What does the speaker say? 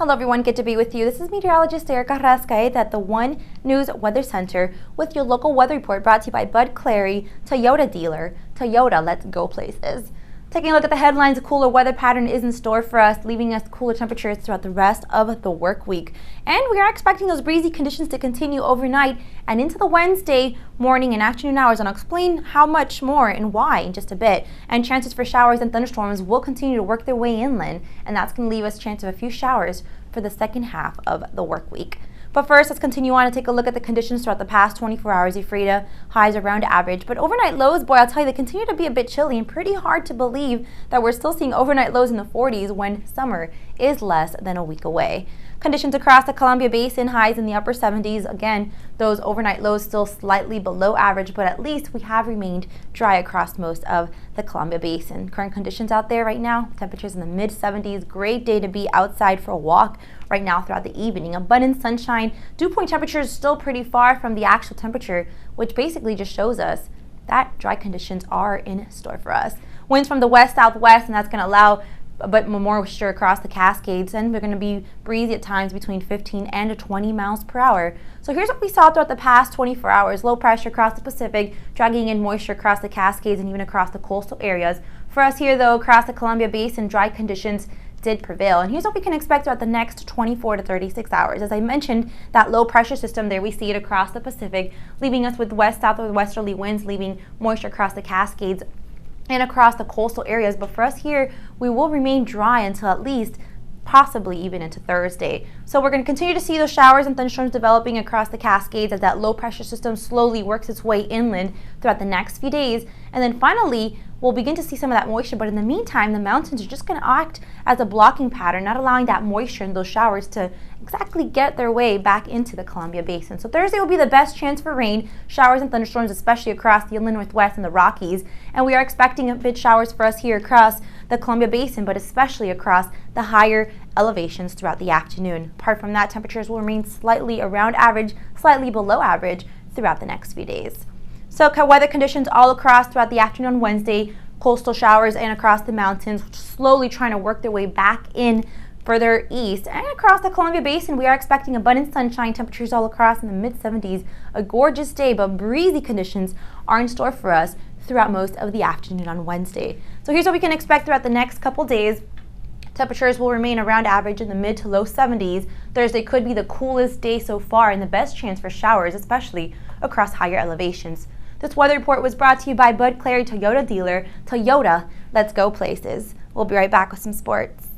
Hello everyone, good to be with you. This is meteorologist Erica Rascaeta at the One News Weather Center with your local weather report brought to you by Bud Clary, Toyota dealer. Toyota, let's go places. Taking a look at the headlines, a cooler weather pattern is in store for us, leaving us cooler temperatures throughout the rest of the work week. And we are expecting those breezy conditions to continue overnight and into the Wednesday morning and afternoon hours. And I'll explain how much more and why in just a bit. And chances for showers and thunderstorms will continue to work their way inland, and that's going to leave us a chance of a few showers for the second half of the work week. But first, let's continue on and take a look at the conditions throughout the past 24 hours. Ephrata, highs around average, but overnight lows, boy, I'll tell you, they continue to be a bit chilly and pretty hard to believe that we're still seeing overnight lows in the 40s when summer is less than a week away. Conditions across the Columbia Basin, highs in the upper 70s. Again, those overnight lows still slightly below average, but at least we have remained dry across most of the Columbia Basin. Current conditions out there right now, temperatures in the mid 70s. Great day to be outside for a walk right now throughout the evening. Abundant sunshine. Dew point temperatures still pretty far from the actual temperature, which basically just shows us that dry conditions are in store for us. Winds from the west-southwest, and that's going to allow a bit more moisture across the Cascades, and we're going to be breezy at times between 15 and 20 miles per hour. So here's what we saw throughout the past 24 hours. Low pressure across the Pacific, dragging in moisture across the Cascades and even across the coastal areas. For us here, though, across the Columbia Basin, dry conditions did prevail. And here's what we can expect throughout the next 24 to 36 hours. As I mentioned, that low pressure system there, we see it across the Pacific, leaving us with west-south or westerly winds, leaving moisture across the Cascades and across the coastal areas. But for us here, we will remain dry until at least possibly even into Thursday. So we're going to continue to see those showers and thunderstorms developing across the Cascades as that low pressure system slowly works its way inland throughout the next few days. And then finally, we'll begin to see some of that moisture, but in the meantime, the mountains are just going to act as a blocking pattern, not allowing that moisture and those showers to exactly get their way back into the Columbia Basin. So Thursday will be the best chance for rain, showers and thunderstorms, especially across the inland Northwest and the Rockies. And we are expecting a bit showers for us here across the Columbia Basin, but especially across the higher elevations throughout the afternoon. Apart from that, temperatures will remain slightly around average, slightly below average throughout the next few days. So weather conditions all across throughout the afternoon Wednesday, coastal showers and across the mountains, slowly trying to work their way back in further east. And across the Columbia Basin, we are expecting abundant sunshine, temperatures all across in the mid 70s. A gorgeous day, but breezy conditions are in store for us throughout most of the afternoon on Wednesday. So here's what we can expect throughout the next couple days. Temperatures will remain around average in the mid to low 70s. Thursday could be the coolest day so far and the best chance for showers, especially across higher elevations. This weather report was brought to you by Bud Clary Toyota dealer. Toyota, let's go places. We'll be right back with some sports.